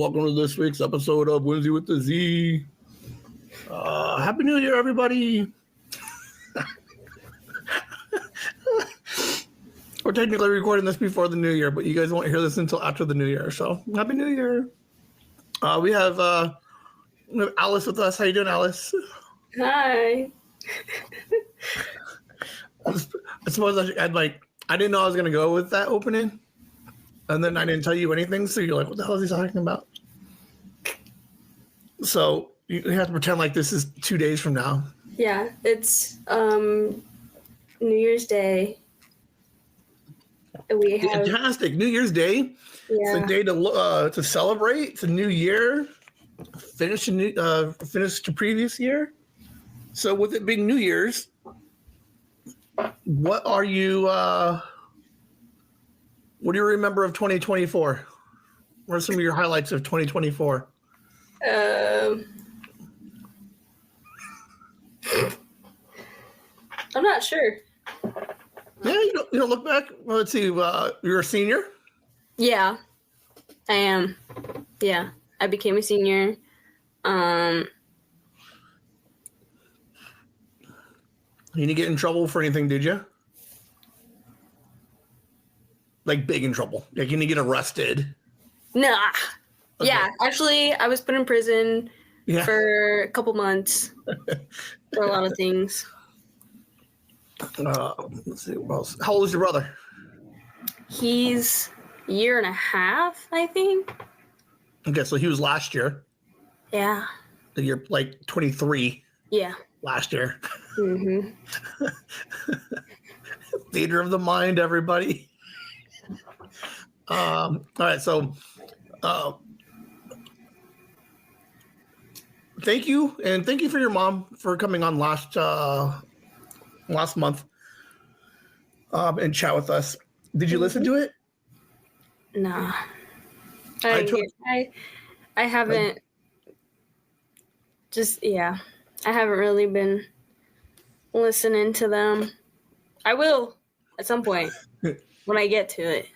welcome to this week's episode of Whimsy with the Z. Happy New Year, everybody. We're technically recording this before the New Year, but you guys won't hear this until after the New Year. So, Happy New Year. We have Alice with us. How you doing, Alice? Hi. I suppose I didn't know I was going to go with that opening. And then I didn't tell you anything, so you're like, what the hell is he talking about? So you have to pretend like this is 2 days from now. Yeah, it's New Year's Day. We have Fantastic. New Year's Day. Yeah. It's a day to celebrate. It's a new year. Finish the previous year. So with it being New Year's, what are you what do you remember of 2024? What are some of your highlights of 2024? I'm not sure. Yeah, you don't look back. Well, let's see. You're a senior? Yeah, I am. Yeah, I became a senior. You didn't get in trouble for anything, did you? Like big in trouble. Like you didn't get arrested. Nah. Okay. Yeah, actually, I was put in prison for a couple months for a lot of things. Let's see what else. How old is your brother? He's a year and a half, I think. Okay, so he was last year. Yeah. You're like 23. Yeah. Last year. Mm-hmm. Theater of the mind, everybody. All right, so thank you, and thank you for your mom for coming on last month and chat with us. Did you listen to it? No. I haven't. I haven't really been listening to them. I will at some point when I get to it.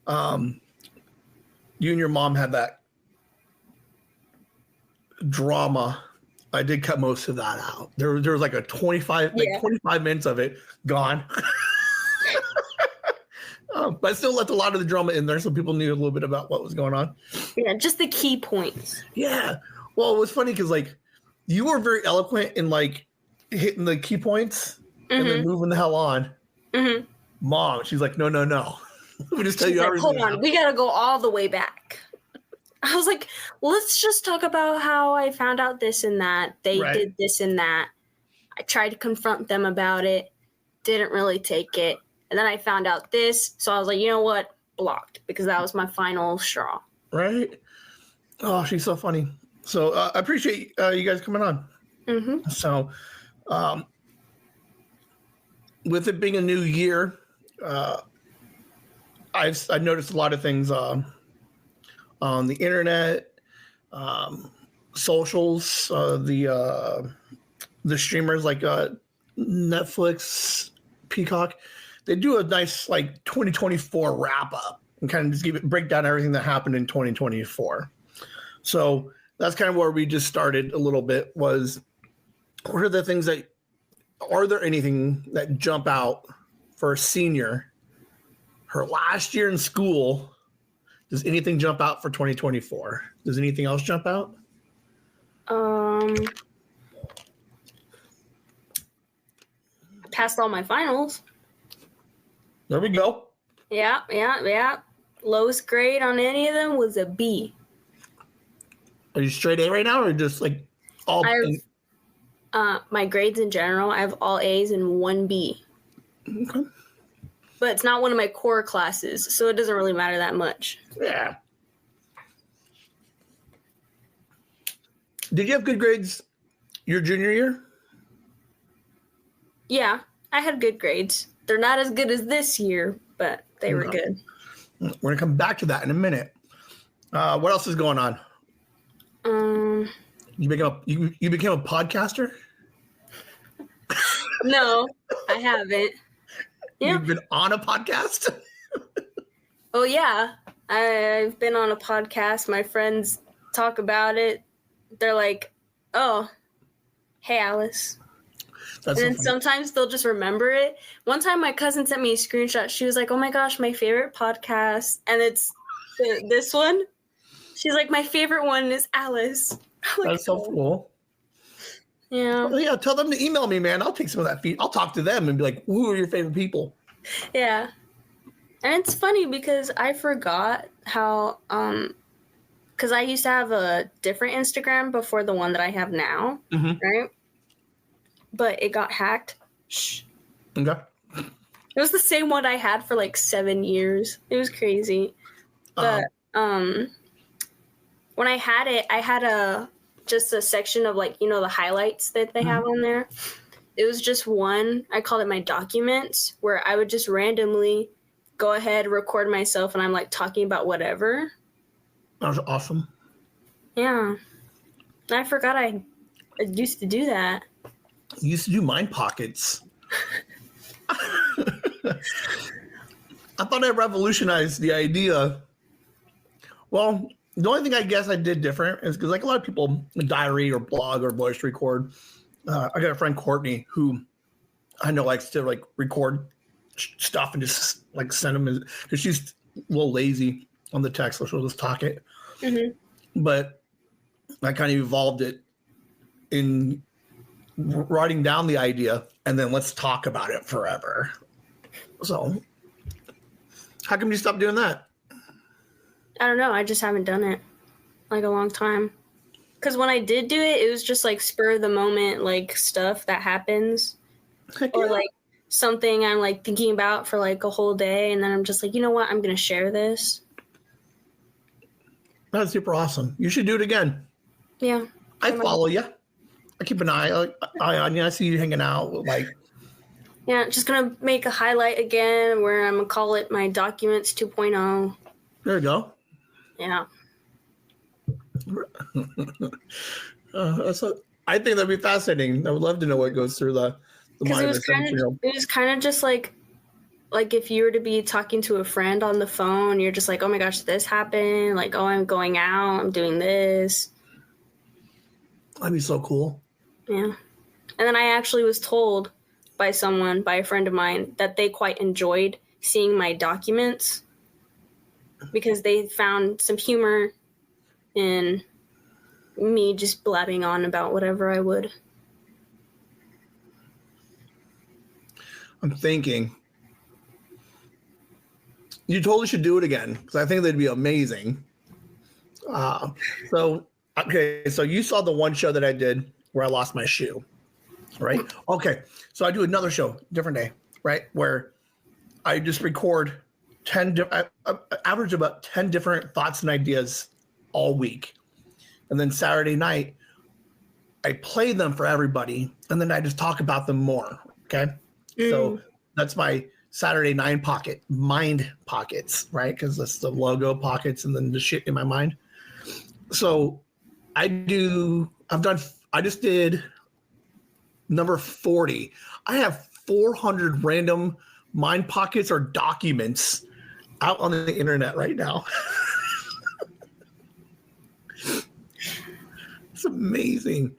You and your mom had that drama. I did cut most of that out. There was like a 25 minutes of it gone. But I still left a lot of the drama in there so people knew a little bit about what was going on. Yeah, just the key points. Yeah. Well, it was funny because like you were very eloquent in like hitting the key points and then moving the hell on. Mm-hmm. Mom, she's like, no. Let me just tell you everything. Hold on, we gotta go all the way back. I was like, let's just talk about how I found out this and that. They did this and that. I tried to confront them about it. Didn't really take it. And then I found out this. So I was like, you know what? Blocked. Because that was my final straw. Right? Oh, she's so funny. So I appreciate you guys coming on. Mm-hmm. So with it being a new year, I've noticed a lot of things on the internet, socials, the streamers like Netflix, Peacock. They do a nice like 2024 wrap up and kind of just break down everything that happened in 2024. So that's kind of where we just started a little bit. Was what are the things are there anything that jump out for a senior? Her last year in school, does anything jump out for 2024? Does anything else jump out? I passed all my finals. There we go. Yeah. Lowest grade on any of them was a B. Are you straight A right now, or just like all? My grades in general, I have all A's and one B. Okay. But it's not one of my core classes, so it doesn't really matter that much. Yeah. Did you have good grades your junior year? Yeah, I had good grades. They're not as good as this year, but they were good. We're going to come back to that in a minute. What else is going on? You became a podcaster? No, I haven't. Yeah. You've been on a podcast? Oh, yeah. I've been on a podcast. My friends talk about it, they're like, "Oh, hey, Alice." And then sometimes they'll just remember it. One time my cousin sent me a screenshot. She was like, "Oh my gosh, my favorite podcast." And it's this one. She's like, "My favorite one is Alice." I'm like, that's so cool. Yeah. Well, yeah, tell them to email me, man. I'll take some of that feed. I'll talk to them and be like, who are your favorite people? Yeah. And it's funny because I forgot how, because I used to have a different Instagram before the one that I have now, right? But it got hacked. Shh. Okay. It was the same one I had for like 7 years. It was crazy. But when I had it, I had just a section of like, the highlights that they have on there. It was just one, I called it my documents, where I would just randomly go ahead, record myself, and I'm like talking about whatever. That was awesome. Yeah. I forgot I used to do that. You used to do Mind Pockets. I thought I revolutionized the idea. Well, the only thing I guess I did different is because like a lot of people diary or blog or voice record. I got a friend, Courtney, who I know likes to like record stuff and just like send them because she's a little lazy on the text, so she'll just talk it. But I kind of evolved it in writing down the idea and then let's talk about it forever. So how come you stopped doing that? I don't know. I just haven't done it like a long time. Because when I did do it, it was just like spur of the moment, like stuff that happens. Or like something I'm like thinking about for like a whole day. And then I'm just like, you know what? I'm going to share this. That's super awesome. You should do it again. Yeah. I follow you. I keep an eye on you. I see you hanging out. Like, yeah, just going to make a highlight again where I'm going to call it my Documents 2.0. There you go. Yeah. I think that'd be fascinating. I would love to know what goes through the mind of a 17-year-old. It was kind of just like if you were to be talking to a friend on the phone, you're just like, oh my gosh, this happened. Like, oh, I'm going out. I'm doing this. That'd be so cool. Yeah. And then I actually was told by a friend of mine, that they quite enjoyed seeing my documents because they found some humor in me just blabbing on about whatever I would. I'm thinking you totally should do it again because I think they'd be amazing. So you saw the one show that I did where I lost my shoe, right? Okay, so I do another show, different day, right, where I just record 10, average about 10 different thoughts and ideas all week. And then Saturday night, I play them for everybody, and then I just talk about them more, okay? So that's my Saturday Mind Pockets, right? Because that's the logo pockets and then the shit in my mind. So I just did number 40. I have 400 random Mind Pockets or documents out on the internet right now. It's amazing.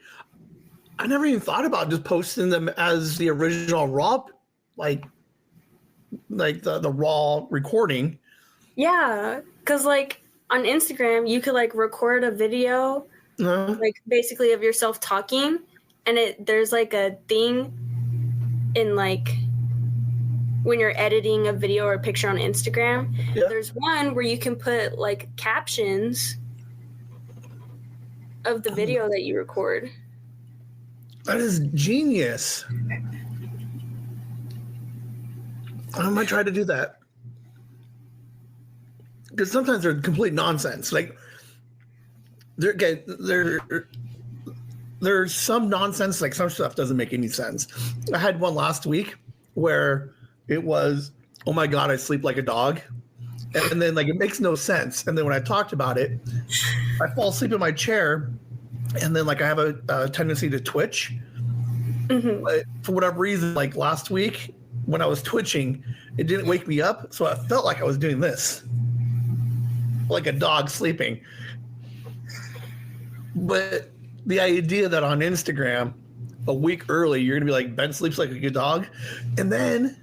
I never even thought about just posting them as the original raw, like the raw recording. Yeah, because like on Instagram, you could like record a video, like basically of yourself talking, and there's like a thing in like when you're editing a video or a picture on Instagram. Yeah. There's one where you can put like captions of the video that you record. That is genius. I might try to do that. Because sometimes they're complete nonsense. Like, there's some nonsense, like some stuff doesn't make any sense. I had one last week where it was, oh my God, I sleep like a dog. And then like it makes no sense. And then when I talked about it, I fall asleep in my chair, and then like I have a tendency to twitch. But for whatever reason, like last week when I was twitching, it didn't wake me up, so I felt like I was doing this, like a dog sleeping. But the idea that on Instagram, a week early, you're going to be like, Ben sleeps like a good dog. And then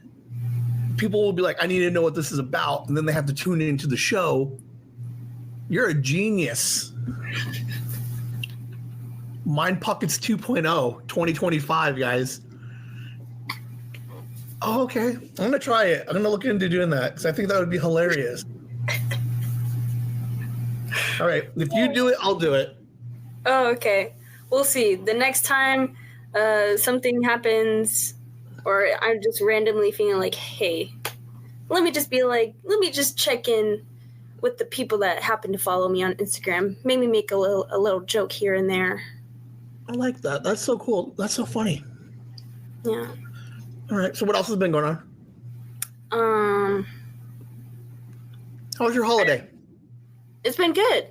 people will be like, I need to know what this is about. And then they have to tune into the show. You're a genius. Mind Pockets 2.0, 2025, guys. Oh, okay. I'm going to try it. I'm going to look into doing that because I think that would be hilarious. All right. If you do it, I'll do it. Oh, okay. We'll see. The next time something happens or I'm just randomly feeling like, hey, let me just check in with the people that happen to follow me on Instagram. Maybe make a little joke here and there. I like that. That's so cool. That's so funny. Yeah. All right. So what else has been going on? How was your holiday? It's been good.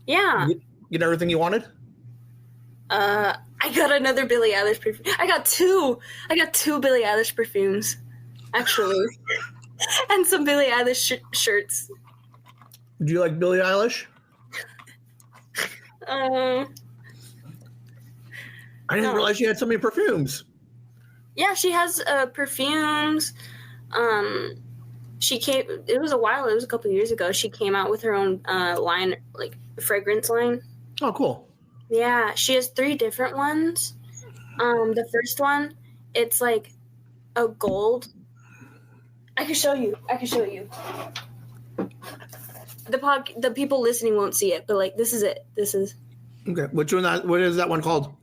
Yeah. You get everything you wanted? I got another Billie Eilish perfume. I got two Billie Eilish perfumes, actually. And some Billie Eilish shirts. Do you like Billie Eilish? I didn't realize she had so many perfumes. Yeah, she has perfumes. It was a couple of years ago. She came out with her own line, like fragrance line. Oh, cool. Yeah, she has 3 different ones. The first one, it's like a gold. I can show you. The people listening won't see it, but like this is it. This is. Okay, what is that one called?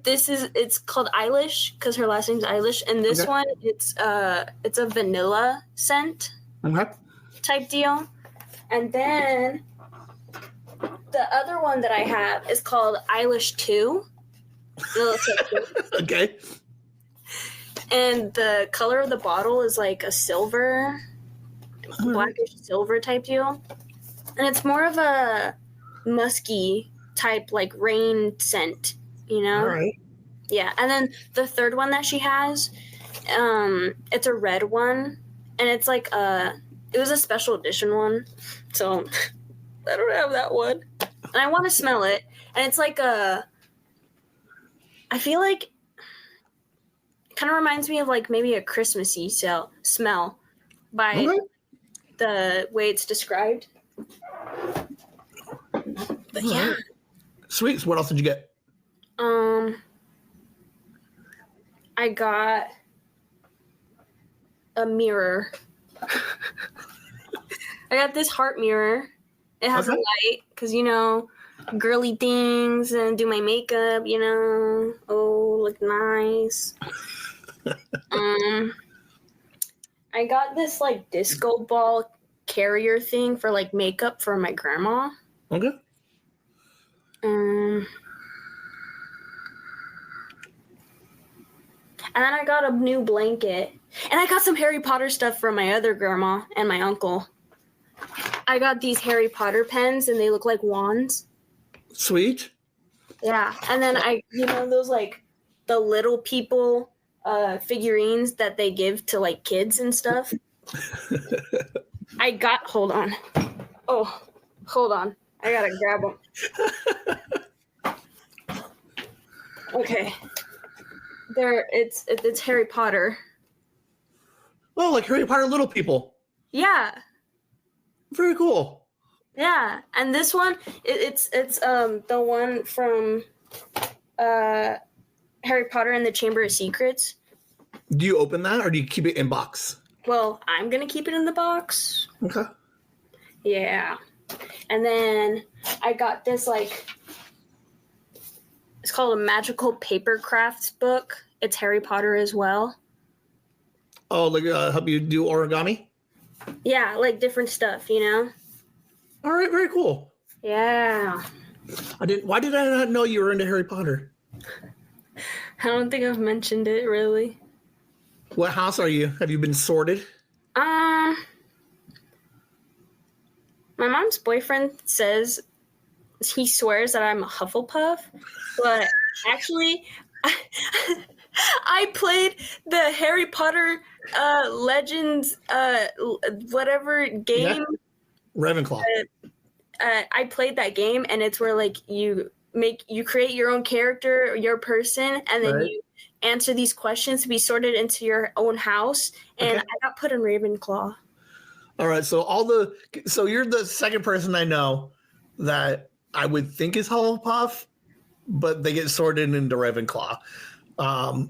It's called Eilish because her last name's Eilish, and this one it's a vanilla scent type deal, and then the other one that I have is called Eilish 2. Okay. And the color of the bottle is like a silver, blackish silver type deal, and it's more of a musky type like rain scent. You know? All right. Yeah. And then the third one that she has, it's a red one. And it's like it was a special edition one. So I don't have that one. And I want to smell it. And it's like I feel like it kind of reminds me of like maybe a Christmassy smell by the way it's described. But yeah. Sweet. So what else did you get? I got a mirror. I got this heart mirror. It has a light because, girly things and do my makeup, look nice. I got this like disco ball carrier thing for like makeup for my grandma. Okay. And then I got a new blanket. And I got some Harry Potter stuff from my other grandma and my uncle. I got these Harry Potter pens, and they look like wands. Sweet. Yeah. And then those like the little people figurines that they give to like kids and stuff. Hold on. Oh, hold on. I gotta grab them. Okay. It's Harry Potter. Oh, like Harry Potter little people. Yeah. Very cool. Yeah, and this one it's the one from Harry Potter and the Chamber of Secrets. Do you open that or do you keep it in box? Well, I'm gonna keep it in the box. Okay. Yeah. And then I got this it's called a magical paper crafts book. It's Harry Potter as well. Oh, like help you do origami? Yeah, like different stuff, All right, very cool. Yeah. Why did I not know you were into Harry Potter? I don't think I've mentioned it really. What house are you? Have you been sorted? My mom's boyfriend says he swears that I'm a Hufflepuff, but actually I played the Harry Potter Legends whatever game. Yeah. Ravenclaw. I played that game, and it's where like you create your own character, your person, and then Right. you answer these questions to be sorted into your own house. And Okay. I got put in Ravenclaw. All right. So you're the second person I know that I would think is Hufflepuff, but they get sorted into Ravenclaw.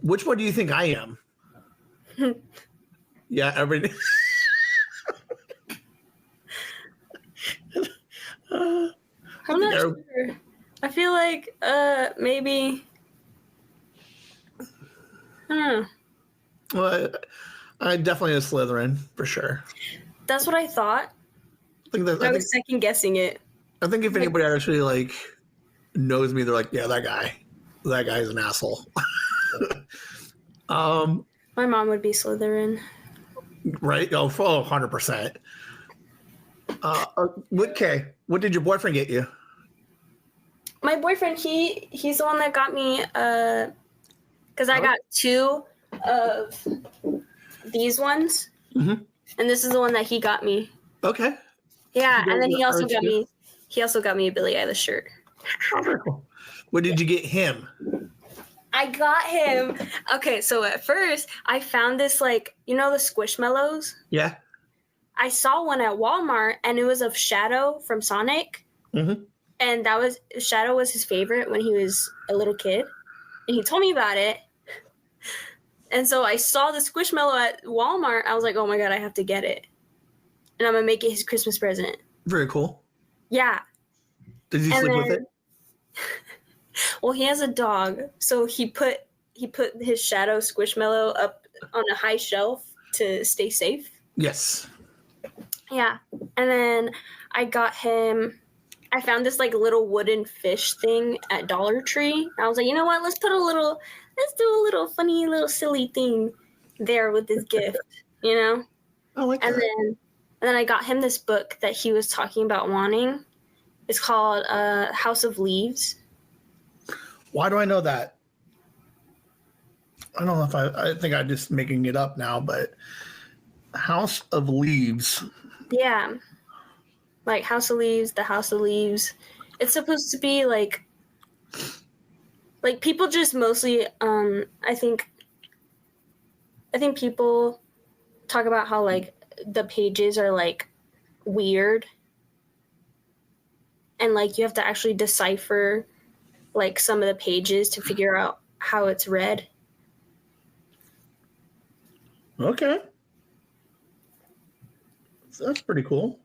Which one do you think I am? Yeah, every. I'm not sure. I feel like maybe. I don't know. Well, I definitely a Slytherin for sure. That's what I thought. I was second guessing it. I think if anybody actually like knows me, they're like, yeah, that guy is an asshole. My mom would be Slytherin. Right? Oh, 100%. Okay. What did your boyfriend get you? My boyfriend, he's the one that got me, because I got 2 of these ones, and this is the one that he got me. Okay. Yeah, and then he also got me a Billie Eilish shirt. Oh, very cool. What did you get him? I got him. Okay, so at first I found this, like, you know, the Squishmallows? Yeah. I saw one at Walmart, and it was of Shadow from Sonic. Mm-hmm. And Shadow was his favorite when he was a little kid. And he told me about it. And so I saw the Squishmallow at Walmart. I was like, oh my God, I have to get it. And I'm going to make it his Christmas present. Very cool. Yeah. Did he sleep with it? Well, he has a dog. So he put his Shadow Squishmallow up on a high shelf to stay safe. Yes. Yeah. And then I found this like little wooden fish thing at Dollar Tree. I was like, you know what? Let's do a little funny, little silly thing there with this gift, you know? I like that. And then I got him this book that he was talking about wanting. It's called House of Leaves. Why do I know that? I don't know if I think I'm just making it up now, but House of Leaves. Yeah. Like House of Leaves, the House of Leaves. It's supposed to be like people just mostly I think people talk about how like the pages are like weird and like you have to actually decipher like some of the pages to figure out how it's read. Okay. So that's pretty cool.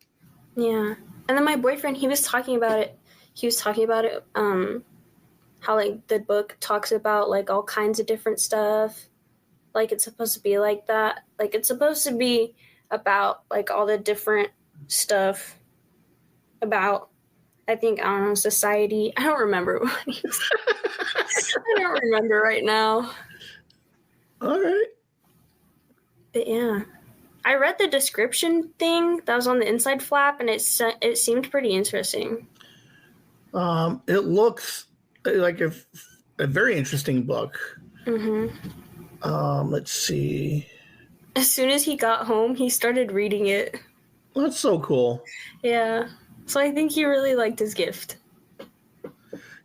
Yeah. And then my boyfriend, he was talking about it, how like the book talks about like all kinds of different stuff. Like it's supposed to be like that. Like it's supposed to be about like all the different stuff about, I don't know, society. I don't remember what he was. I don't remember right now. All right. But yeah. I read the description thing that was on the inside flap, and it seemed pretty interesting. It looks like a very interesting book. Mm-hmm. Let's see. As soon as he got home, he started reading it. That's so cool. Yeah. So I think he really liked his gift.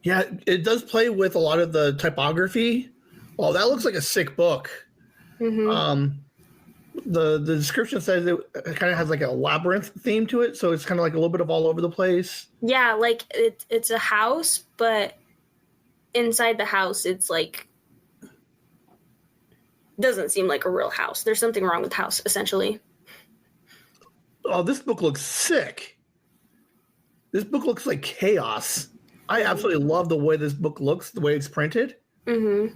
Yeah, it does play with a lot of the typography. Oh, that looks like a sick book. Mm-hmm. The description says it kind of has like a labyrinth theme to it, so it's kind of like a little bit of all over the place. Yeah, like it's a house, but inside the house, it's like doesn't seem like a real house. There's something wrong with the house, essentially. Oh, this book looks sick. This book looks like chaos. I absolutely love the way this book looks, the way it's printed. Mm-hmm.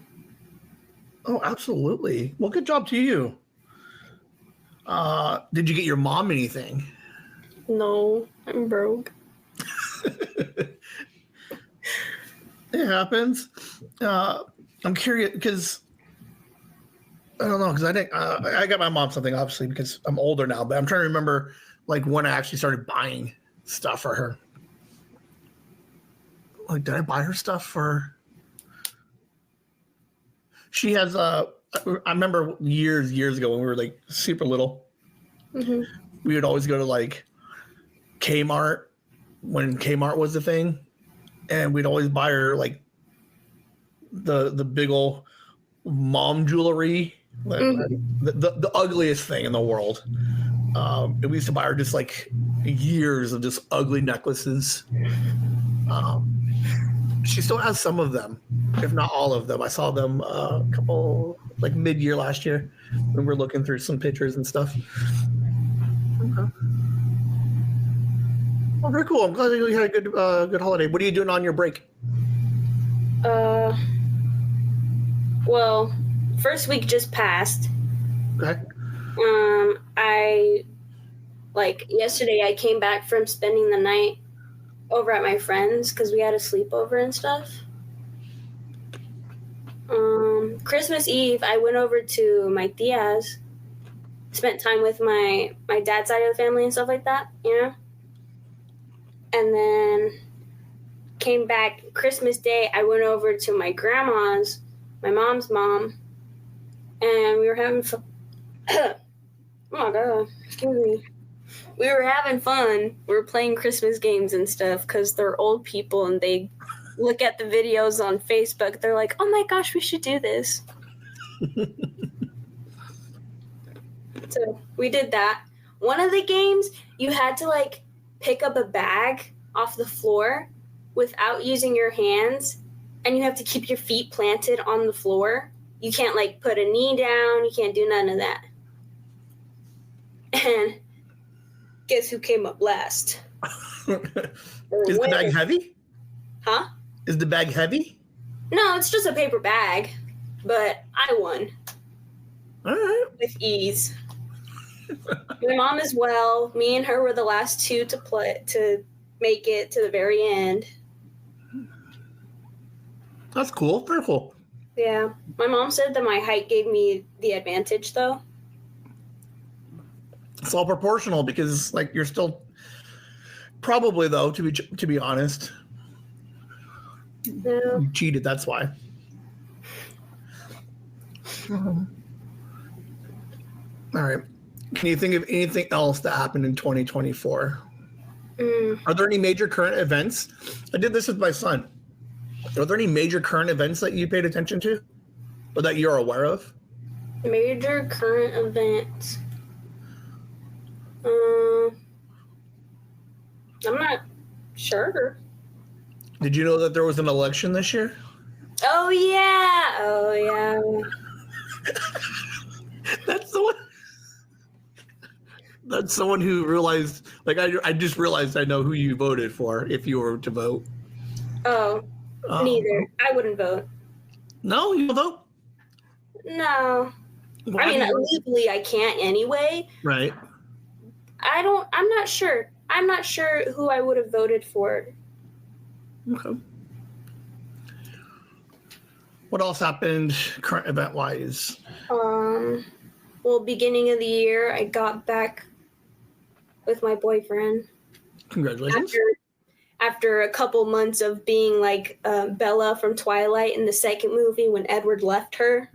Oh, absolutely. Well, good job to you. Did you get your mom anything? No, I'm broke. It happens. I'm curious because I don't know because I got my mom something obviously because I'm older now, but I'm trying to remember like when I actually started buying stuff for her. Like, did I buy her stuff for? She has I remember years ago when we were like super little. Mm-hmm. We would always go to like Kmart when Kmart was the thing, and we'd always buy her like the big old mom jewelry, the ugliest thing in the world. And we used to buy her just like years of just ugly necklaces. She still has some of them, if not all of them. I saw them a couple, like mid-year last year when we were looking through some pictures and stuff. Okay. Well, very cool. I'm glad you had a good holiday. What are you doing on your break? Well, first week just passed. Okay. Yesterday I came back from spending the night over at my friends because we had a sleepover and stuff. Christmas Eve, I went over to my tia's, spent time with my dad's side of the family and stuff like that, you know? And then came back Christmas Day, I went over to my grandma's, my mom's mom, and we were having fun. Oh my God, excuse me. We were having fun. We were playing Christmas games and stuff because they're old people and they look at the videos on Facebook. They're like, oh my gosh, we should do this. So we did that. One of the games, you had to like pick up a bag off the floor without using your hands, and you have to keep your feet planted on the floor. You can't like put a knee down. You can't do none of that. And guess who came up last? Is the bag heavy? Huh? Is the bag heavy? No, it's just a paper bag, but I won. All right. With ease. My mom as well. Me and her were the last two to make it to the very end. That's cool. Very cool. Yeah. My mom said that my height gave me the advantage, though. It's all proportional because, like, you're still probably, though, to be honest. Yeah. You cheated. That's why. All right. Can you think of anything else that happened in 2024? Are there any major current events? I did this with my son. Are there any major current events that you paid attention to or that you're aware of? Major current events. I'm not sure. Did you know that there was an election this year? Oh, yeah. That's someone who realized, like, I just realized I know who you voted for if you were to vote. Oh, neither. I wouldn't vote. No, you don't vote? No. Why? I mean, legally I can't anyway. Right. I'm not sure. I'm not sure who I would have voted for. Okay. What else happened current event wise? Well, beginning of the year, I got back with my boyfriend. Congratulations. After a couple months of being like Bella from Twilight in the second movie when Edward left her.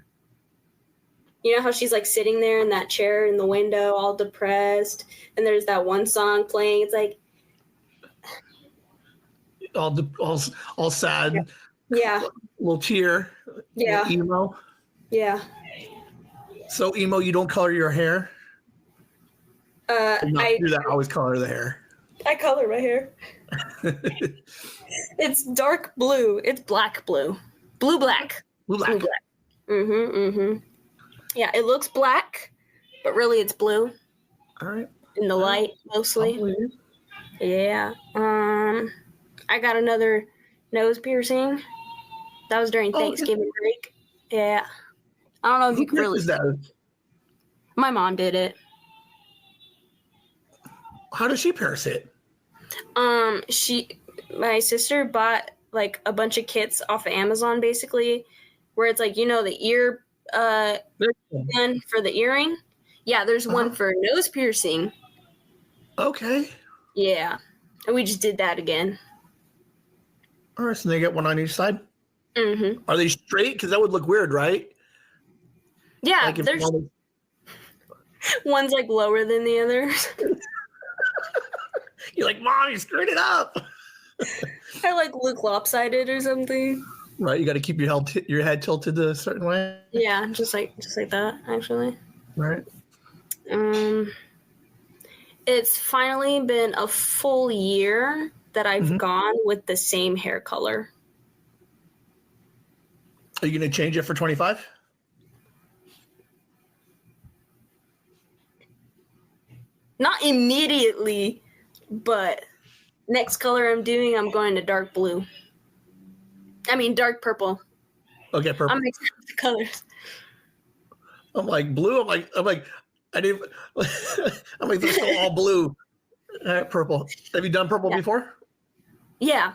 You know how she's like sitting there in that chair in the window, all depressed, and there's that one song playing. It's like all sad. Yeah. Little tear. Yeah. Little emo. Yeah. So emo, you don't color your hair? I always color the hair. I color my hair. It's dark blue. It's black blue. Blue black. Blue black. Yeah, it looks black, but really it's blue. All right. In the light, mostly. Yeah. I got another nose piercing. That was during Thanksgiving break. Yeah. I don't know if you can really. That? My mom did it. How does she pierce it? My sister bought like a bunch of kits off of Amazon, basically, where it's like, you know, the ear one for the earring. Yeah, there's one for nose piercing. Okay. Yeah, and we just did that again. All right, so they get one on each side. Mm-hmm. Are they straight? Because that would look weird, right? Yeah, like there's one's like lower than the others. You're like, Mom, you screwed it up. I like look lopsided or something. Right, you got to keep your head tilted a certain way. Yeah, just like that, actually. Right. It's finally been a full year that I've gone with the same hair color. Are you going to change it for 25? Not immediately, but next color I'm going to dark blue. I mean, dark purple. Okay, purple. I'm mixing up the colors. I'm like blue. I'm like, I didn't. I'm like, they're still all blue. Purple. Have you done purple before? Yeah,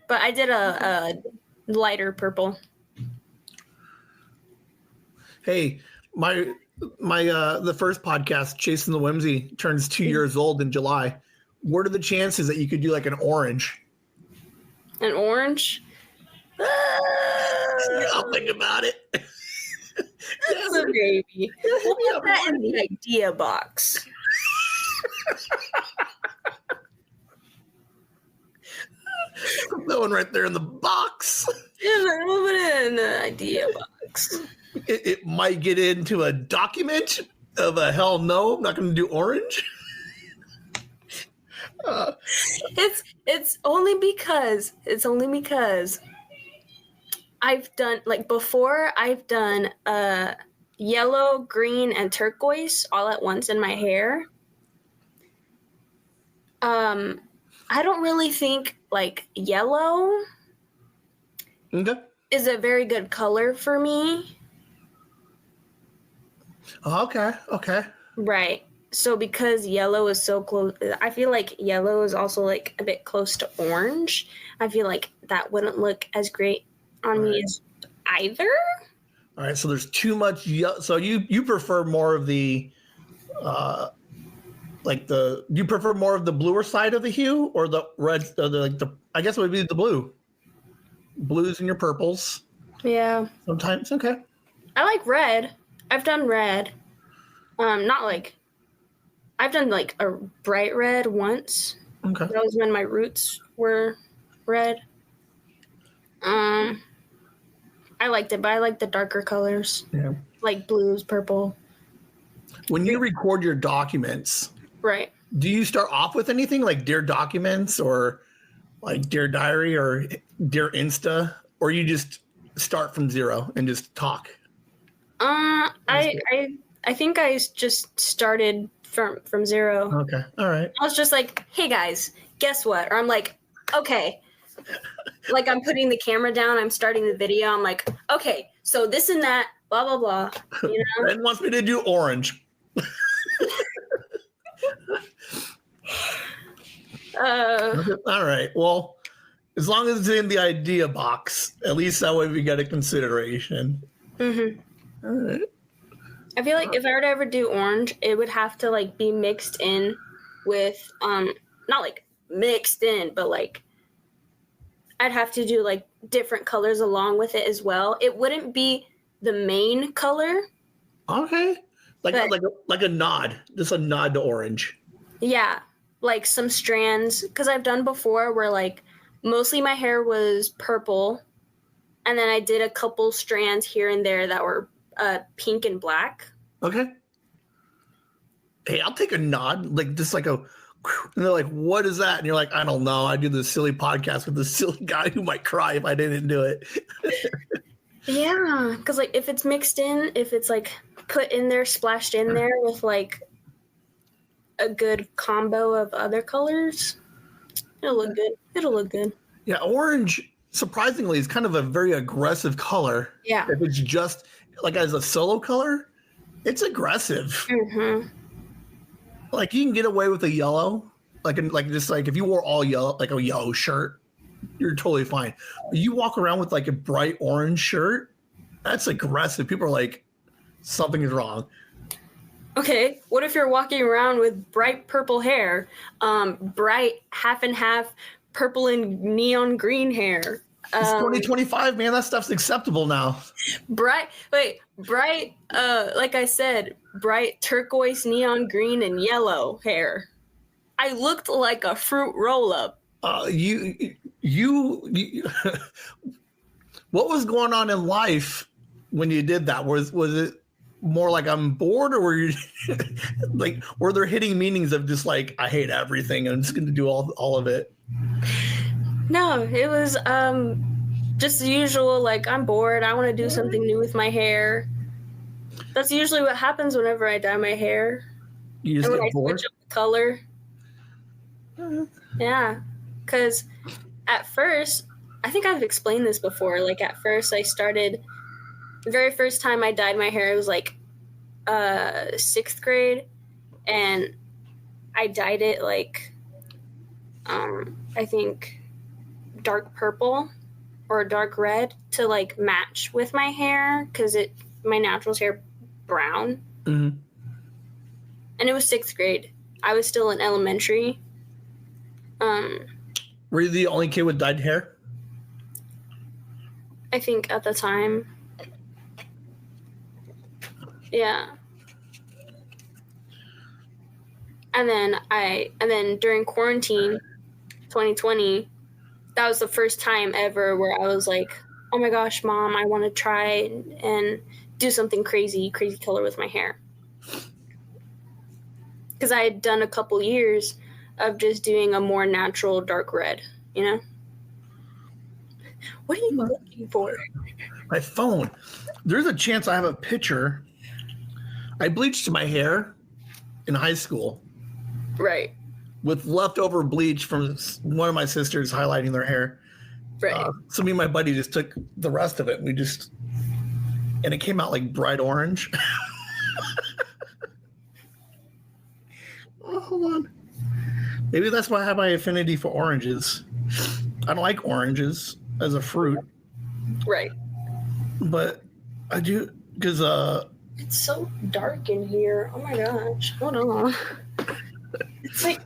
but I did a lighter purple. Hey, the first podcast, Chasing the Whimsy, turns 2 years old in July. What are the chances that you could do like an orange? An orange? I'll think about it. That's a baby. We'll put that in the idea box. That one right there in the box. Yeah, we'll put it in the idea box. It might get into a document of a hell no, I'm not going to do orange. It's only because I've done, like, before I've done yellow, green, and turquoise all at once in my hair. I don't really think like yellow is a very good color for me. Okay. Right. So because yellow is so close, I feel like yellow is also like a bit close to orange. I feel like that wouldn't look as great on me as either. All right. So there's too much yellow. So you prefer more of the, do you prefer more of the bluer side of the hue or the red? I guess it would be the blue. Blues and your purples. Yeah. Sometimes. Okay. I like red. I've done red. I've done like a bright red once. Okay. That was when my roots were red. I liked it, but I like the darker colors. Yeah. Like blues, purple. When you record your documents, right? Do you start off with anything like Dear Documents or like Dear Diary or Dear Insta, or you just start from zero and just talk? I think I just started from zero. Okay. All right. I was just like, hey guys, guess what? Or I'm like, okay. Like I'm putting the camera down, I'm starting the video, I'm like, okay, so this and that, blah, blah, blah. You know? Ben wants me to do orange. All right. Well, as long as it's in the idea box, at least that way we get a consideration. Mm-hmm. All right. I feel like if I were to ever do orange, it would have to like be mixed in with not like mixed in, but like I'd have to do like different colors along with it as well. It wouldn't be the main color. Okay. Like a nod, just a nod to orange. Yeah, like some strands, because I've done before where like mostly my hair was purple, and then I did a couple strands here and there that were pink and black. Okay. Hey, I'll take a nod, like just like a, and they're like, "What is that?" And you're like, "I don't know. I do this silly podcast with this silly guy who might cry if I didn't do it." Yeah, because like if it's mixed in, if it's like put in there, splashed in there with like a good combo of other colors, it'll look good. It'll look good. Yeah, orange, surprisingly, is kind of a very aggressive color. Yeah. If it's just like as a solo color, it's aggressive. Mm-hmm. Like you can get away with a yellow, like if you wore all yellow, like a yellow shirt, you're totally fine. But you walk around with like a bright orange shirt, that's aggressive. People are like, something is wrong. Okay, what if you're walking around with bright purple hair, bright half and half purple and neon green hair? It's 2025, man. That stuff's acceptable now. Bright, like I said, bright turquoise, neon green, and yellow hair. I looked like a fruit roll-up. You what was going on in life when you did that? Was it more like I'm bored, or were you like, were there hitting meanings of just like, I hate everything and I'm just going to do all of it? No, it was just the usual, like, I'm bored. I want to do something new with my hair. That's usually what happens whenever I dye my hair. You just get bored? Switch up the color. Yeah, because at first, I think I've explained this before. Like, at first, the very first time I dyed my hair, it was like 6th grade, and I dyed it like, I think dark purple or dark red to like match with my hair, because my natural hair brown. Mm-hmm. And it was 6th grade. I was still in elementary. Were you the only kid with dyed hair? I think at the time. Yeah. And then during quarantine 2020, that was the first time ever where I was like, oh my gosh, Mom, I want to try and do something crazy color with my hair. Because I had done a couple years of just doing a more natural dark red, you know? What are you looking for? My phone. There's a chance I have a picture. I bleached my hair in high school. Right. With leftover bleach from one of my sisters highlighting their hair. Right. So me and my buddy just took the rest of it. And it came out like bright orange. Oh, hold on. Maybe that's why I have my affinity for oranges. I don't like oranges as a fruit. Right. But I do, because it's so dark in here. Oh my gosh. Hold on. It's like,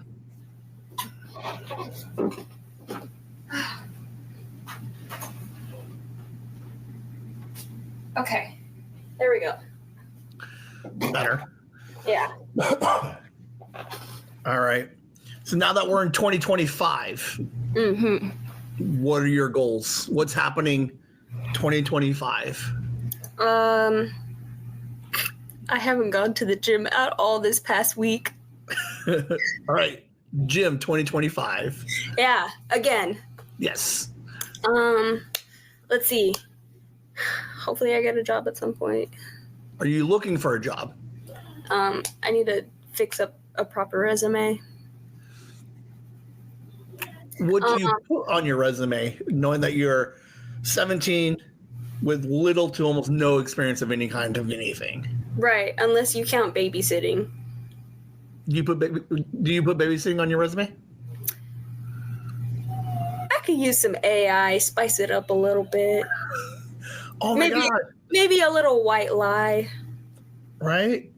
okay. There we go. Better. Yeah. All right. So now that we're in 2025, what are your goals? What's happening 2025? I haven't gone to the gym at all this past week. All right. Gym 2025. Yeah, again. Yes. Let's see. Hopefully I get a job at some point. Are you looking for a job? I need to fix up a proper resume. What do you put on your resume, knowing that you're 17 with little to almost no experience of any kind of anything? Right, unless you count babysitting. Do you put babysitting on your resume? I could use some AI, spice it up a little bit. Oh my God. Maybe a little white lie. Right?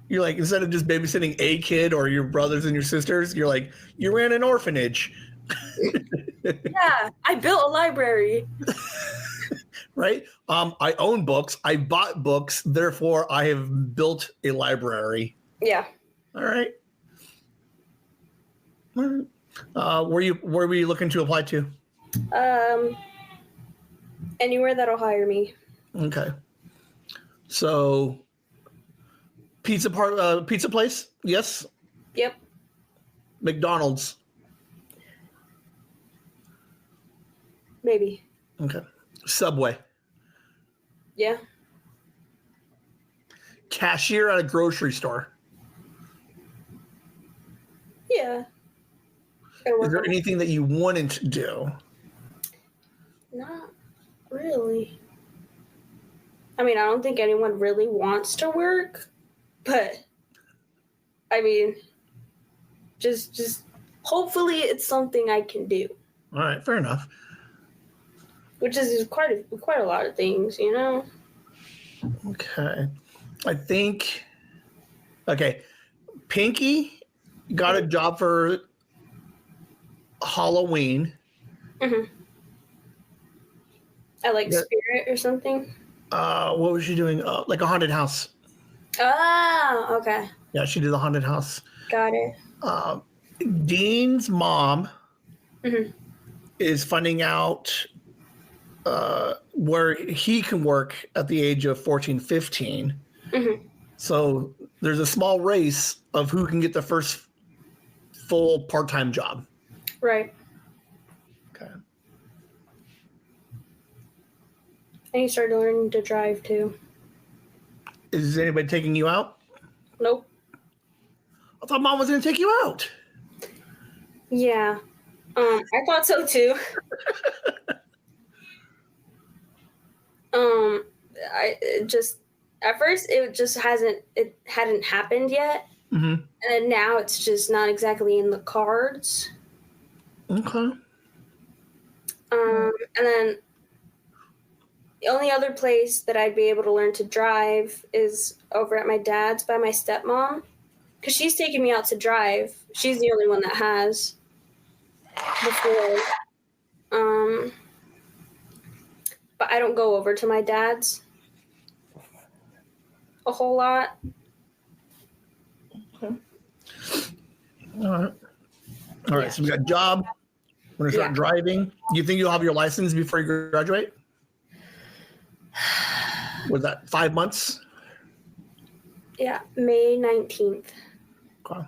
You're like, instead of just babysitting a kid or your brothers and your sisters, you're like, you ran an orphanage. Yeah, I built a library. Right? I own books. I bought books. Therefore, I have built a library. Yeah. All right. Where were you looking to apply to? Anywhere that'll hire me. Okay. So, pizza place? Yes. Yep. McDonald's. Maybe. Okay. Subway. Yeah. Cashier at a grocery store. Yeah. Is there anything that you wanted to do? Not really. I mean, I don't think anyone really wants to work, but I mean, just hopefully it's something I can do. All right, fair enough. Which is quite a lot of things, you know? Okay. I think, okay, Pinky got a job for Halloween. Mm-hmm. At like Spirit or something? What was she doing? Like a haunted house. Oh, okay. Yeah, she did the haunted house. Got it. Dean's mom is finding out where he can work at the age of 14, 15. So there's a small race of who can get the first full part-time job. Right. Okay. And he started learning to drive too. Is anybody taking you out? Nope. I thought Mom was going to take you out. Yeah. I thought so too. At first it hadn't happened yet. And then now it's just not exactly in the cards. Okay. And then the only other place that I'd be able to learn to drive is over at my dad's by my stepmom. Because she's taking me out to drive. She's the only one that has before. But I don't go over to my dad's a whole lot. Okay. All right. So we got job. We're going to start driving. Do you think you'll have your license before you graduate? Was that 5 months? Yeah, May 19th. Okay.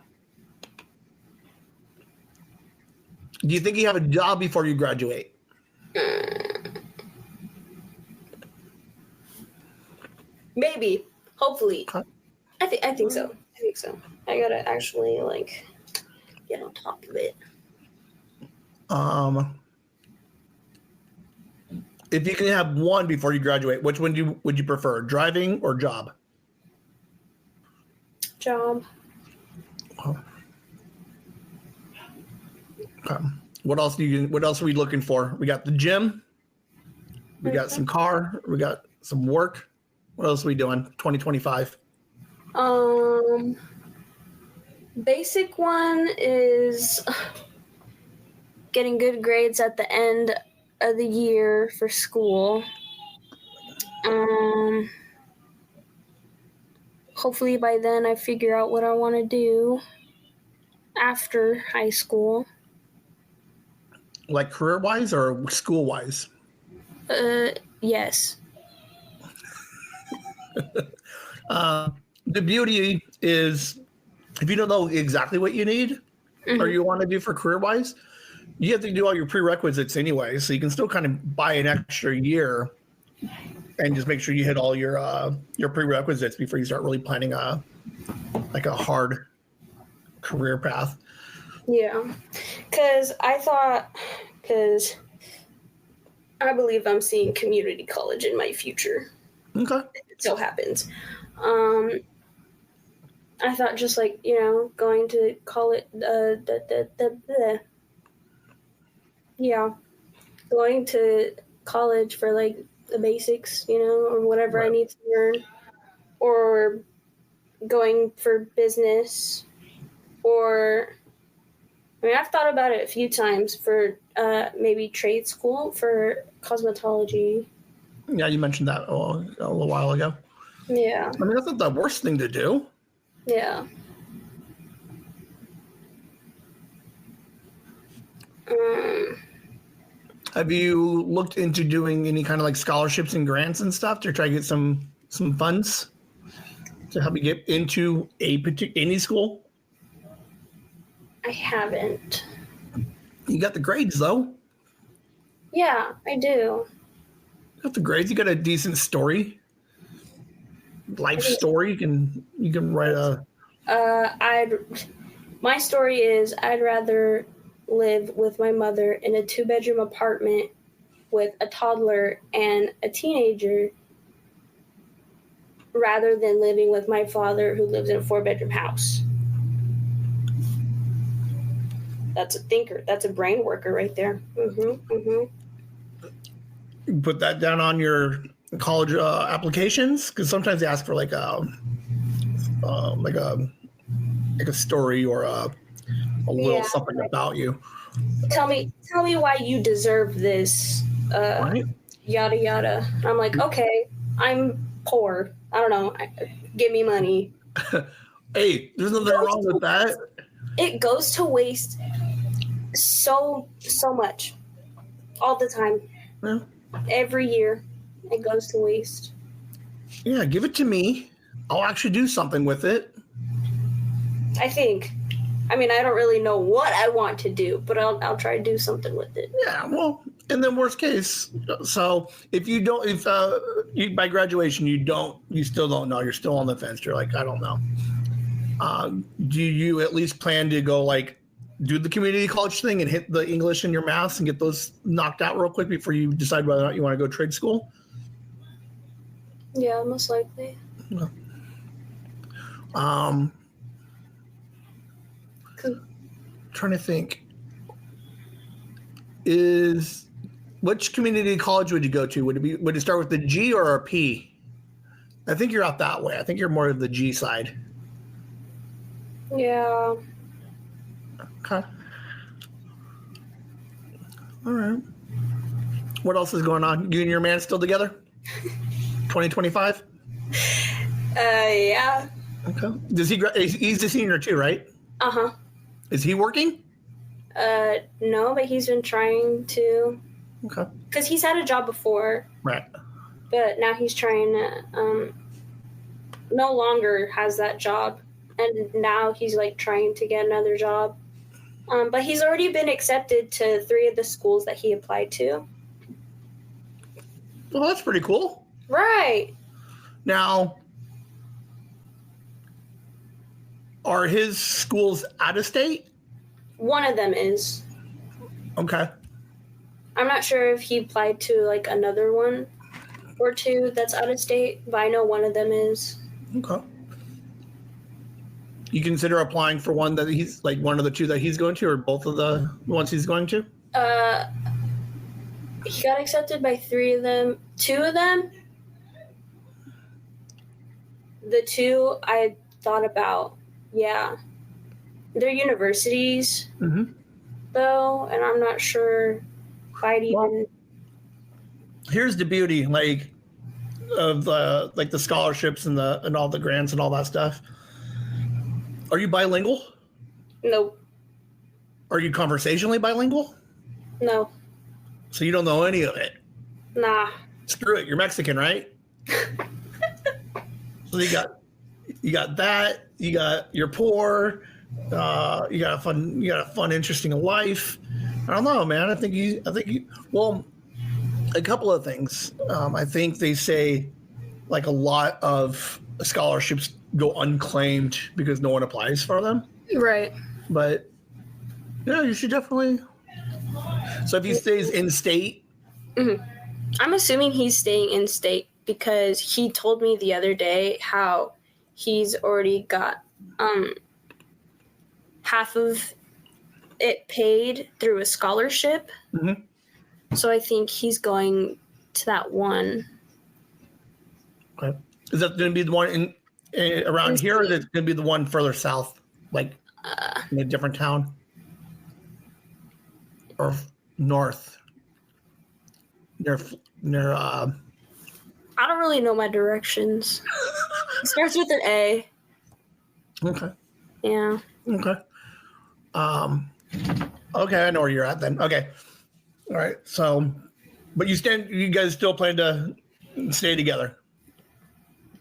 Do you think you have a job before you graduate? Maybe. Hopefully. Okay. I think so. I gotta actually get on top of it. If you can have one before you graduate, which one would you prefer, driving or job? Job. Okay. What else are we looking for? We got the gym. We got some car. We got some work. What else are we doing? 2025. Basic one is getting good grades at the end of the year for school. Hopefully by then I figure out what I want to do after high school. Like career-wise or school-wise? Yes. The beauty is if you don't know exactly what you need or you want to do for career-wise, you have to do all your prerequisites anyway. So you can still kind of buy an extra year and just make sure you hit all your prerequisites before you start really planning a hard career path. Yeah, because I believe I'm seeing community college in my future. Okay. It so happens. I thought just going to college, going to college for the basics, or whatever I need to learn, or going for business, or I've thought about it a few times for maybe trade school for cosmetology. Yeah, you mentioned that a little while ago. Yeah. I mean, that's not the worst thing to do. Yeah. Have you looked into doing any kind of scholarships and grants and stuff to try to get some funds to help you get into any school? I haven't. You got the grades though. Yeah, I do. You got the grades. You got a decent story, life story. You can write a. My story is I'd rather live with my mother in a 2-bedroom apartment with a toddler and a teenager rather than living with my father who lives in a 4-bedroom house. That's a thinker. That's a brain worker right there. Put that down on your college applications, because sometimes they ask for like a story or a little something about you. Tell me why you deserve this. Right? Yada yada. I'm like, okay, I'm poor. I don't know. Give me money. Hey, there's nothing wrong with that. It goes to waste So much. All the time. Yeah. Every year it goes to waste. Yeah, give it to me. I'll actually do something with it. I think. I mean, I don't really know what I want to do, but I'll try to do something with it. Yeah, well, and then worst case, so if you don't, if you, by graduation you still don't know, you're still on the fence. You're like, I don't know. Do you at least plan to go like do the community college thing and hit the English and your maths and get those knocked out real quick before you decide whether or not you want to go trade school? Yeah, most likely. Yeah. Trying to think. Which community college would you go to? Would it start with the G or a P? I think you're out that way. I think you're more of the G side. Yeah. Okay. All right. What else is going on? You and your man still together? 2025? Yeah. Okay. Does he? He's a senior too, right? Uh-huh. Is he working? No, but he's been trying to. Okay. Because he's had a job before. Right. But now he's trying to, no longer has that job. And now he's like trying to get another job. But he's already been accepted to 3 of the schools that he applied to. Well, that's pretty cool. Right. Now, are his schools out of state? One of them is. Okay. I'm not sure if he applied to like another one or 2 that's out of state, but I know one of them is. Okay. You consider applying for one that he's like one of the 2 that he's going to, or both of the ones he's going to? He got accepted by 3 of them. 2 of them. The 2 I thought about, yeah. They're universities, though, and I'm not sure if I'd even. Well, here's the beauty, like, of the scholarships and all the grants and all that stuff. Are you bilingual? Nope. Are you conversationally bilingual? No. So you don't know any of it? Nah. Screw it. You're Mexican, right? So you got that. You're poor. You got a fun, interesting life. I don't know, man. I think you. Well, a couple of things. I think they say like a lot of scholarships go unclaimed because no one applies for them. Right. But yeah, you should definitely. So if he stays in state. Mm-hmm. I'm assuming he's staying in state because he told me the other day how he's already got half of it paid through a scholarship. Mm-hmm. So I think he's going to that one. Okay. Is that going to be the one around here, or is it going to be the one further south, like in a different town? Or north? Near I don't really know my directions. It starts with an A. Okay. Yeah. Okay. Okay, I know where you're at then. Okay. All right. So, but you guys still plan to stay together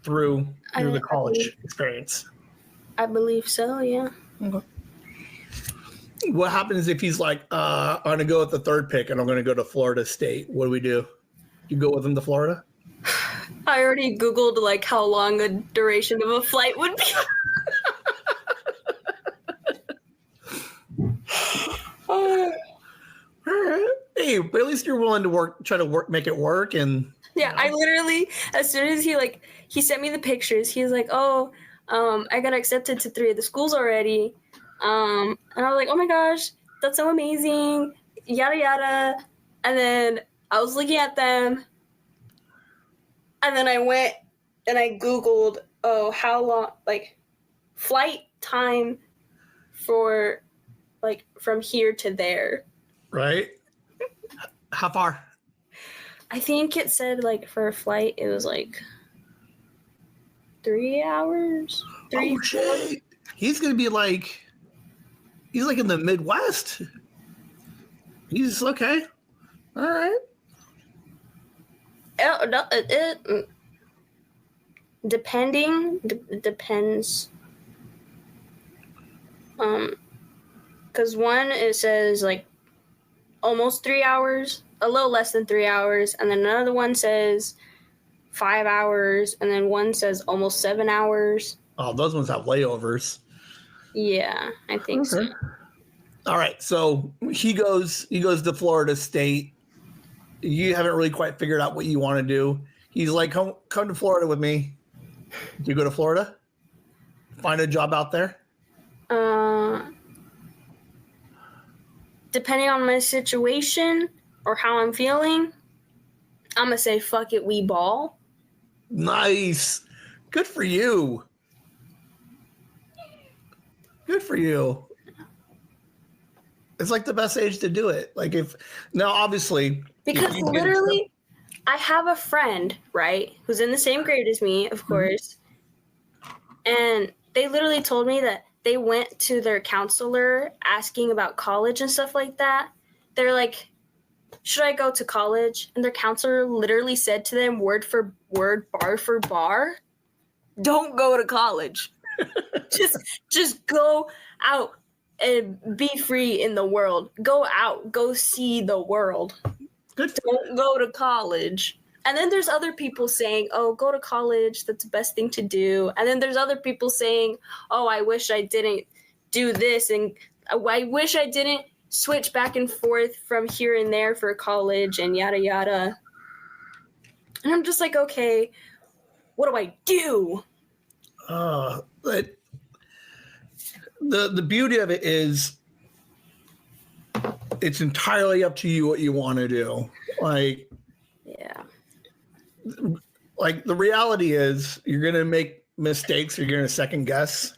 through the college experience? I believe so, yeah. Okay. What happens if he's like, I'm going to go with the 3rd pick and I'm going to go to Florida State? What do we do? You go with him to Florida? I already Googled like how long a duration of a flight would be. All right. Hey, but at least you're willing to try to make it work. And yeah, I literally, as soon as he sent me the pictures, he was like, oh, I got accepted to 3 of the schools already. And I was like, oh my gosh, that's so amazing, yada yada. And then I was looking at them, and then I went and I Googled, oh, how long, like, flight time for, like, from here to there. Right. How far? I think it said, like, for a flight, it was, like, 3 hours. Oh, shit. He's going to be, like, he's, like, in the Midwest. He's okay. All right. It depends. Because one, it says like almost 3 hours, a little less than 3 hours, and then another one says 5 hours, and then one says almost 7 hours. Oh, those ones have layovers. Yeah, I think so. All right, so he goes to Florida State. You haven't really quite figured out what you want to do. He's like, come to Florida with me. Do you go to Florida? Find a job out there? Depending on my situation or how I'm feeling, I'm going to say, fuck it, we ball. Nice. Good for you. Good for you. It's like the best age to do it. Like now, obviously. Because literally, I have a friend, right, who's in the same grade as me, of course. And they literally told me that they went to their counselor asking about college and stuff like that. They're like, should I go to college? And their counselor literally said to them, word for word, bar for bar, don't go to college. just go out and be free in the world. Go out, go see the world. Don't go to college. And then there's other people saying, oh, go to college. That's the best thing to do. And then there's other people saying, oh, I wish I didn't do this. And I wish I didn't switch back and forth from here and there for college and yada, yada. And I'm just like, okay, what do I do? But the beauty of it is it's entirely up to you what you want to do. Like, yeah. Like the reality is you're going to make mistakes. You're going to second guess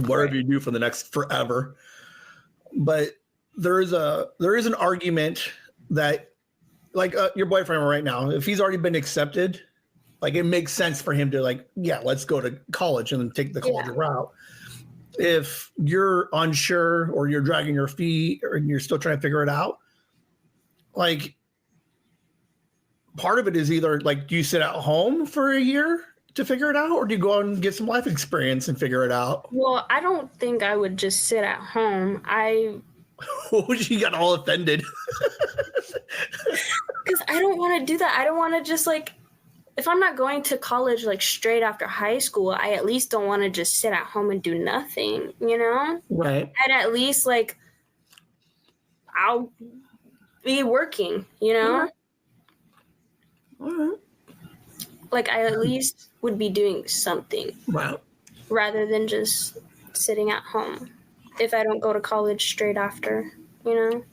whatever you do for the next forever. But there is an argument that like your boyfriend right now, if he's already been accepted, like it makes sense for him to like, yeah, let's go to college and then take the college route. If you're unsure or you're dragging your feet or you're still trying to figure it out, like part of it is either like, do you sit at home for a year to figure it out, or do you go out and get some life experience and figure it out? Well, I don't think I would just sit at home. You got all offended. Because I don't want to do that. I don't want to just like, if I'm not going to college like straight after high school, I at least don't want to just sit at home and do nothing, you know? Right. And at least like I'll be working, you know? All right. Like I at least would be doing something. Wow. Rather than just sitting at home if I don't go to college straight after, you know?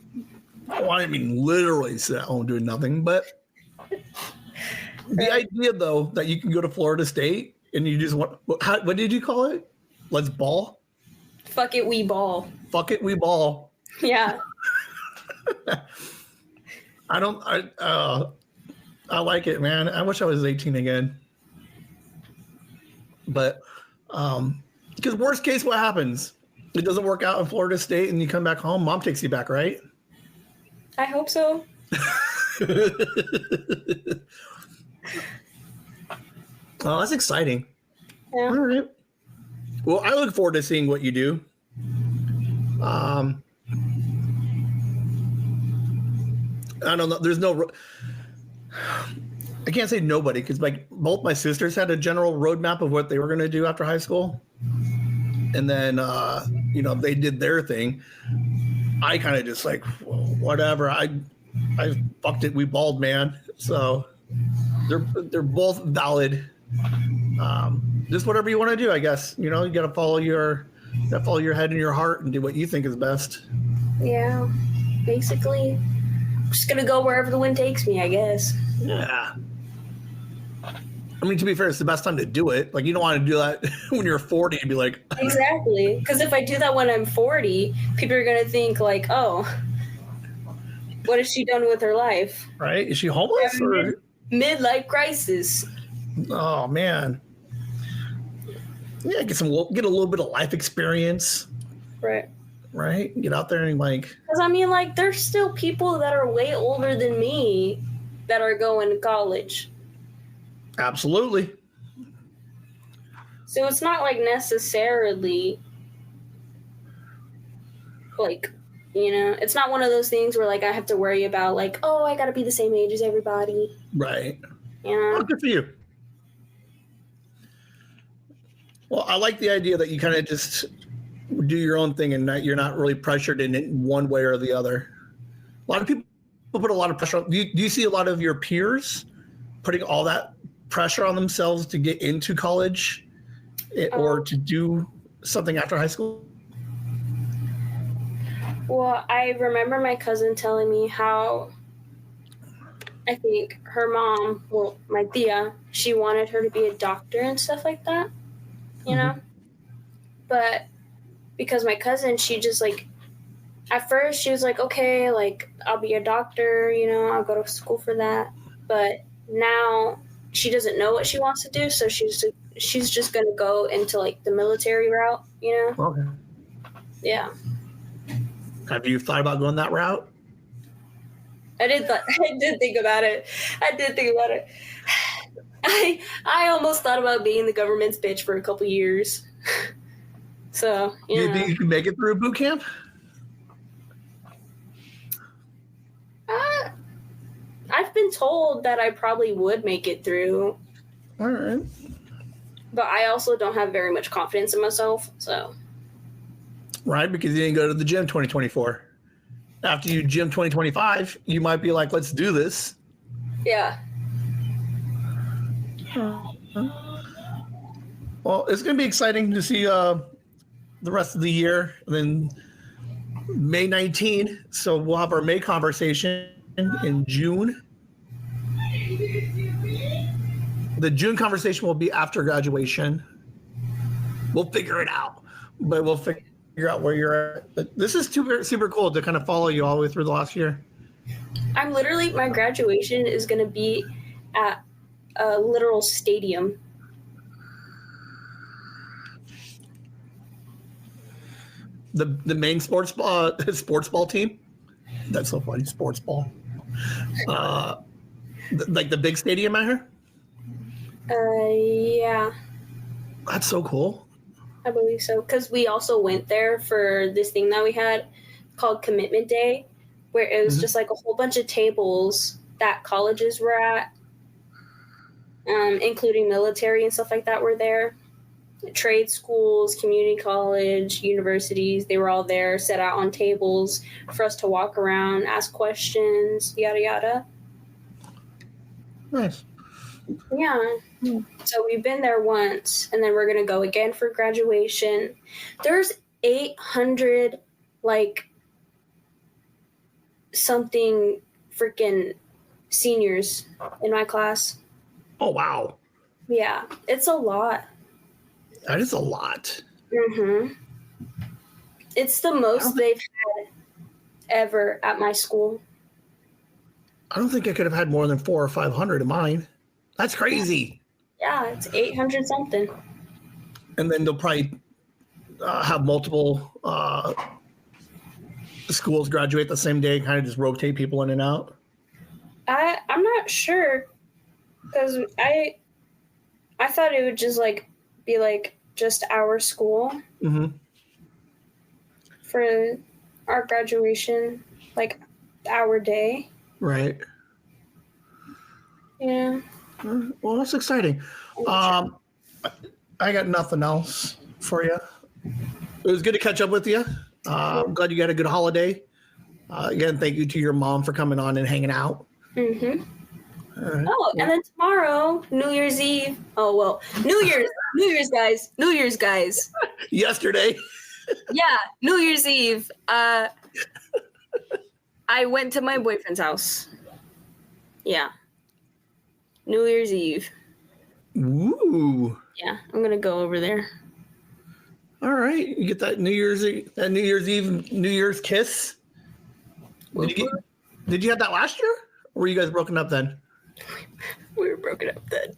Well, I mean, literally sit at home doing nothing, but the idea, though, that you can go to Florida State and you just want, what did you call it? Let's ball? Fuck it, we ball. Fuck it, we ball. Yeah. I like it, man. I wish I was 18 again. But, because worst case, what happens? It doesn't work out in Florida State and you come back home, mom takes you back, right? I hope so. Oh, that's exciting. Yeah. All right. Well, I look forward to seeing what you do. I don't know. There's no. I can't say nobody because like both my sisters had a general roadmap of what they were going to do after high school, and then they did their thing. I kind of just like whatever. I fucked it. We balled, man. So they're both valid. Just whatever you want to do, I guess. You know, you got to follow your head and your heart and do what you think is best. Yeah, basically, I'm just gonna go wherever the wind takes me, I guess. Yeah. I mean, to be fair, it's the best time to do it. Like, you don't want to do that when you're 40 and be like... Exactly. Because if I do that when I'm 40, people are going to think, like, oh, what has she done with her life? Right? Is she homeless? Or... Midlife crisis. Oh, man. Yeah, get a little bit of life experience. Right. Right? Get out there and like. Because I mean, like, there's still people that are way older than me that are going to college. Absolutely. So it's not like necessarily like, you know, it's not one of those things where like I have to worry about like, oh, I got to be the same age as everybody. Right. You know? Oh, good for you. Well, I like the idea that you kind of just do your own thing and you're not really pressured in it one way or the other. A lot of people put a lot of pressure on. Do you see a lot of your peers putting all that pressure on themselves to get into college or to do something after high school? Well, I remember my cousin telling me how I think her mom, well, my tia, she wanted her to be a doctor and stuff like that, you know? But because my cousin, she just like, at first she was like, okay, like I'll be a doctor, you know, I'll go to school for that. But now she doesn't know what she wants to do, so she's just gonna go into like the military route, you know? Okay. Yeah. Have you thought about going that route? I did think about it. I almost thought about being the government's bitch for a couple years. So, Do you think you can make it through boot camp? I've been told that I probably would make it through. All right. But I also don't have very much confidence in myself, so. Right, because you didn't go to the gym 2024. After you gym 2025, you might be like, let's do this. Yeah. Well, it's going to be exciting to see the rest of the year. And then May 19, so we'll have our May conversation in June. The June conversation will be after graduation. We'll figure it out, but we'll figure out where you're at. But this is super cool to kind of follow you all the way through the last year. I'm literally, my graduation is going to be at a literal stadium. The main sports ball team. That's so funny. Sports ball. Like the big stadium out here. Yeah. That's so cool. I believe so, because we also went there for this thing that we had called Commitment Day, where it was just like a whole bunch of tables that colleges were at, including military and stuff like that were there. Trade schools, community college, universities, they were all there, set out on tables for us to walk around, ask questions, yada, yada. Nice. Yeah. So we've been there once, and then we're going to go again for graduation. There's 800, like, something freaking seniors in my class. Oh, wow. Yeah, it's a lot. That is a lot. Mm-hmm. It's the most they've had ever at my school. I don't think I could have had more than 400 or 500 in mine. That's crazy. Yeah, it's 800 something. And then they'll probably have multiple schools graduate the same day, kind of just rotate people in and out. I'm not sure, because I thought it would just like be like just our school for our graduation, like our day. Right. Yeah. Well, that's exciting. I got nothing else for you. It was good to catch up with you. I'm glad you got a good holiday. Again, thank you to your mom for coming on and hanging out. Mm-hmm. Right. Oh, and then tomorrow, New Year's Eve. Oh, well, New Year's, guys. Yesterday. Yeah, New Year's Eve. I went to my boyfriend's house. Yeah. New Year's Eve. Ooh. Yeah, I'm going to go over there. All right. You get that New Year's Eve, New Year's kiss. Did you have that last year? Or were you guys broken up then? We were broken up then.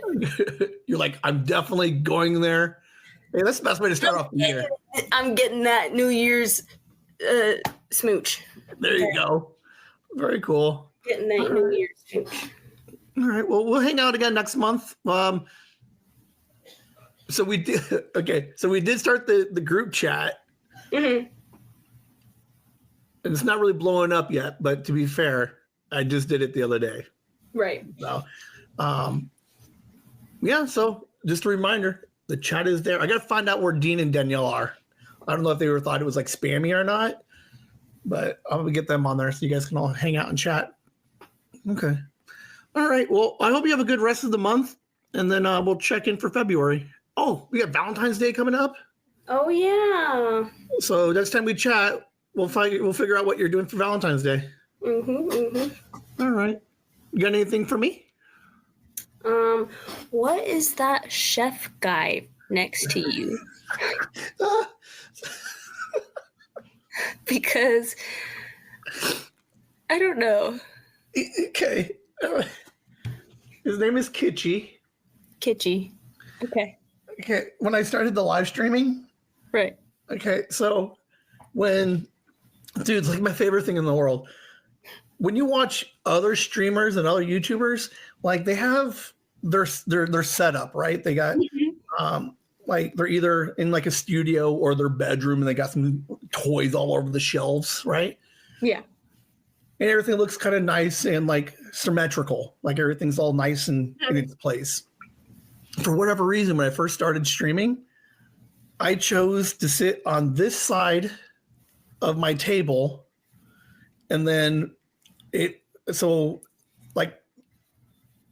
You're like, I'm definitely going there. Hey, that's the best way to start off the year. I'm getting that New Year's smooch. There you go. Very cool. Getting that New Year's smooch. All right. Well, we'll hang out again next month. So we did. Okay. So we did start the group chat. Mm-hmm. And it's not really blowing up yet, but to be fair, I just did it the other day. Right. So, yeah. So just a reminder, the chat is there. I got to find out where Dean and Danielle are. I don't know if they thought it was like spammy or not, but I'm gonna get them on there so you guys can all hang out and chat. Okay. All right. Well, I hope you have a good rest of the month, and then we'll check in for February. Oh, we got Valentine's Day coming up. Oh yeah. So next time we chat, we'll figure out what you're doing for Valentine's Day. All right. You got anything for me? What is that chef guy next to you? Because I don't know. Okay. His name is Kitschy. Kitschy. Okay. Okay. When I started the live streaming. Right. Okay. So dude, it's like my favorite thing in the world. When you watch other streamers and other YouTubers, like they have their setup, right? They got like they're either in like a studio or their bedroom and they got some toys all over the shelves, right? Yeah. And everything looks kind of nice and like symmetrical, like everything's all nice and in its place. For whatever reason, when I first started streaming, I chose to sit on this side of my table, and then like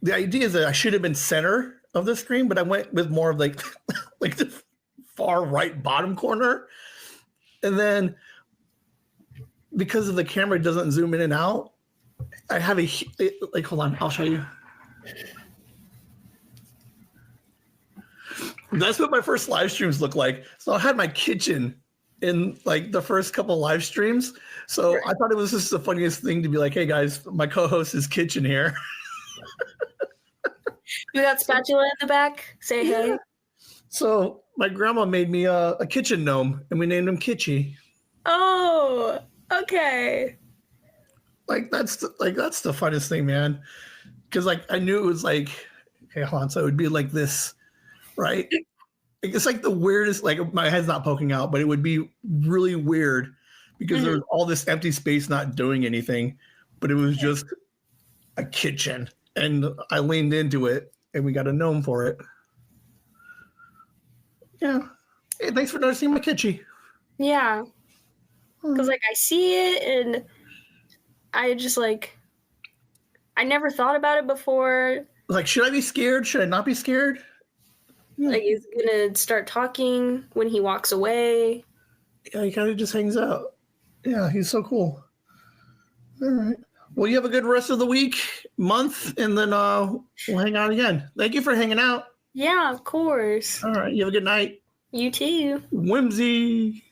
the idea is that I should have been center of the screen, but I went with more of like like the far right bottom corner, and then because of the camera doesn't zoom in and out, I have like hold on, I'll show you. That's what my first live streams look like. So I had my kitchen in like the first couple live streams. So I thought it was just the funniest thing to be like, hey guys, my co-host is kitchen here. You got spatula in the back? Say hey. So my grandma made me a kitchen gnome and we named him Kitschy. Oh, okay. Like that's the funniest thing, man. Cause like I knew it was like, okay, hold on. So it would be like this, right? It's like the weirdest, like my head's not poking out, but it would be really weird because there was all this empty space not doing anything, but it was just a kitchen. And I leaned into it and we got a gnome for it. Yeah. Hey, thanks for noticing my Kitschy. Yeah. Because like I see it and I just like, I never thought about it before. Like, should I be scared? Should I not be scared? Like he's gonna start talking when he walks away. Yeah, he kind of just hangs out. Yeah, he's so cool. All right. Well, you have a good rest of the week, month, and then we'll hang out again. Thank you for hanging out. Yeah, of course. All right. You have a good night. You too. Whimsy.